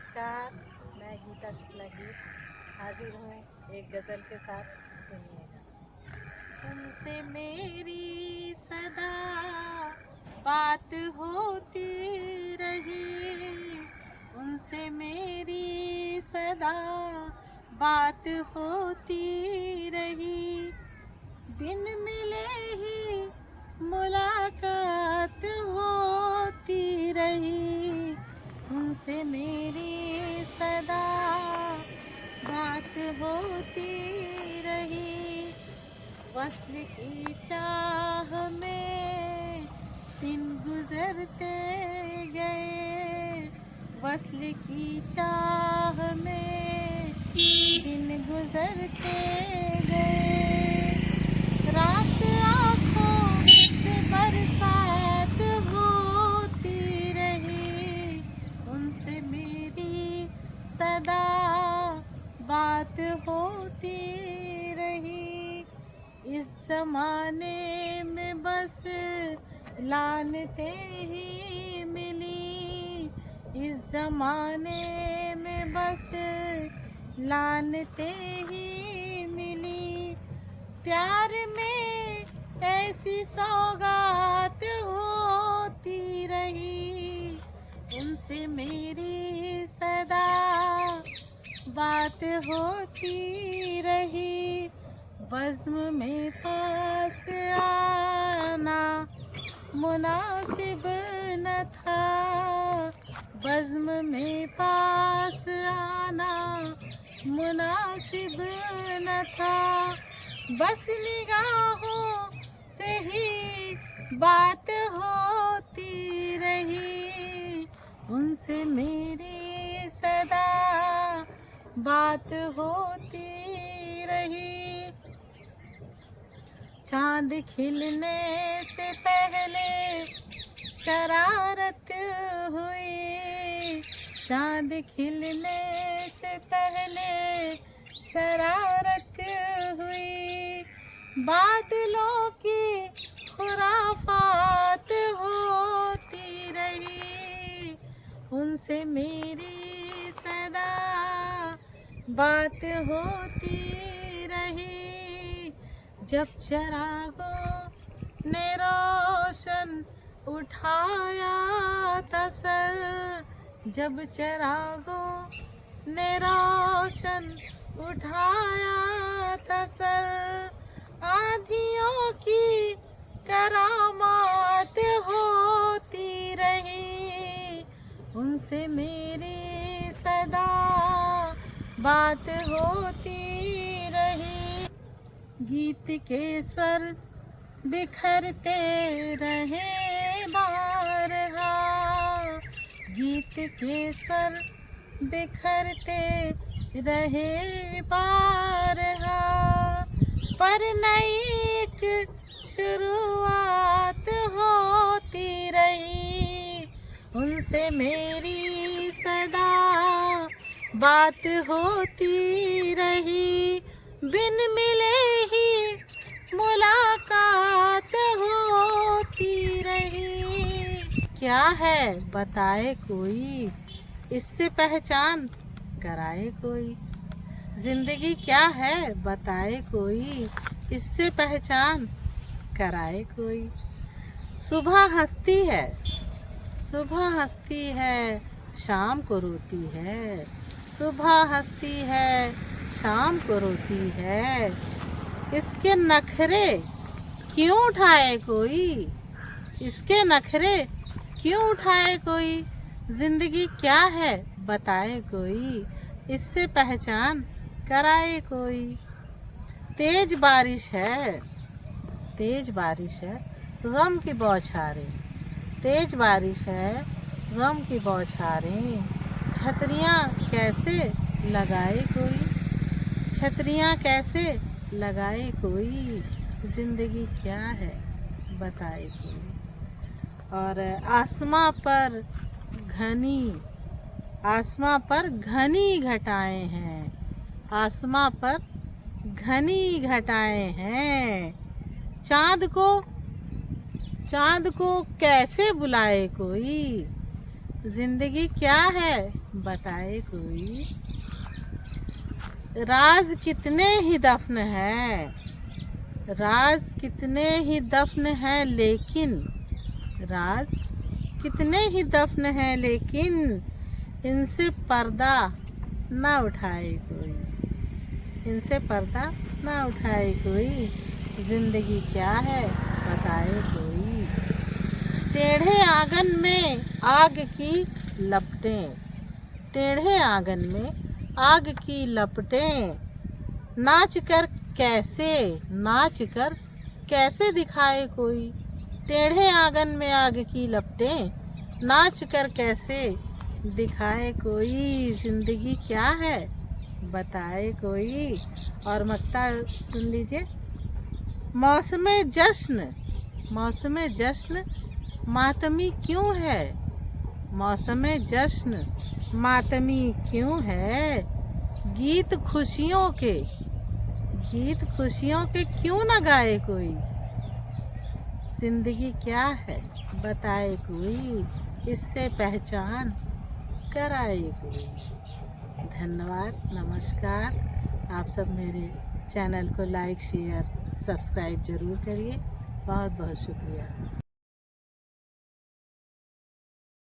नमस्कार, मैं गीता शुक्ला गीत हाजिर हूँ एक गज़ल के साथ। सुनिएगा। तुमसे मेरी सदा बात होती रही, उनसे मेरी सदा बात होती रही, बिन मिले ही मुलाकात होती रही, उनसे मेरी सदा बात होती रही। वस्ल की चाह में दिन गुजरते गए, वस्ल की चाह में दिन गुजरते गए, रात आँखों से बरसात होती रही, उनसे मेरी सदा बात होती रही। इस ज़माने में बस लानते ही मिली, इस ज़माने में बस लानते ही मिली, प्यार में ऐसी सौगात होती रही, उनसे मेरी सदा बात होती रही। बज़्म में पास आना मुनासिब न था, बज़्म में पास आना मुनासिब न था, बस निगाहों से ही बात होती रही, उनसे मेरी सदा बात होती रही। चाँद खिलने से पहले शरारत हुई, चाँद खिलने से पहले शरारत हुई, बादलों की खुराफात होती रही, उनसे मेरी सदा बात होती रही। जब चिरागों ने रोशन उठाया था सर, जब चिरागों ने रोशन उठाया था सर, आँधियों की करामात होती रही, उनसे मेरी सदा बात होती रही। गीत के स्वर बिखरते रहे बारहा, गीत के स्वर बिखरते रहे बारहा, पर नई एक शुरुआत होती रही, उनसे मेरी सदा बात होती रही, बिन मिले ही मुलाकात होती रही। क्या है बताए कोई, इससे पहचान कराए कोई, जिंदगी क्या है बताए कोई, इससे पहचान कराए कोई। सुबह हंसती है, सुबह हंसती है, शाम को रोती है, सुबह हंसती है, शाम को रोती है, इसके नखरे क्यों उठाए कोई, इसके नखरे क्यों उठाए कोई, जिंदगी क्या है बताए कोई, इससे पहचान कराए कोई। तेज बारिश है, तेज बारिश है, गम की बौछारें, तेज बारिश है, गम की बौछारें, छतरियाँ कैसे लगाए कोई, छतरियाँ कैसे लगाए कोई, जिंदगी क्या है बताए कोई। और आसमां पर घनी घटाएं हैं, आसमां पर घनी घटाएं हैं, चाँद को कैसे बुलाए कोई, जिंदगी क्या है बताए कोई। राज कितने ही दफन है, राज कितने ही दफन है लेकिन, राज कितने ही दफन है लेकिन इनसे पर्दा ना उठाए कोई, इनसे पर्दा ना उठाए कोई। जिंदगी क्या है बताए कोई। टेढ़े आंगन में आग की लपटें, टेढ़े आंगन में आग की लपटें, नाच कर कैसे, नाच कर कैसे दिखाए कोई। टेढ़े आंगन में आग की लपटें, नाच कर कैसे दिखाए कोई। जिंदगी क्या है बताए कोई। और मक्ता सुन लीजिए। मौसमे जश्न, मौसमे जश्न मातमी क्यों है, मौसमे जश्न मातमी क्यों है। गीत खुशियों के, गीत खुशियों के क्यों न गाए कोई। जिंदगी क्या है बताए कोई, इससे पहचान कराए कोई। धन्यवाद, नमस्कार। आप सब मेरे चैनल को लाइक शेयर सब्सक्राइब ज़रूर करिए। बहुत बहुत शुक्रिया।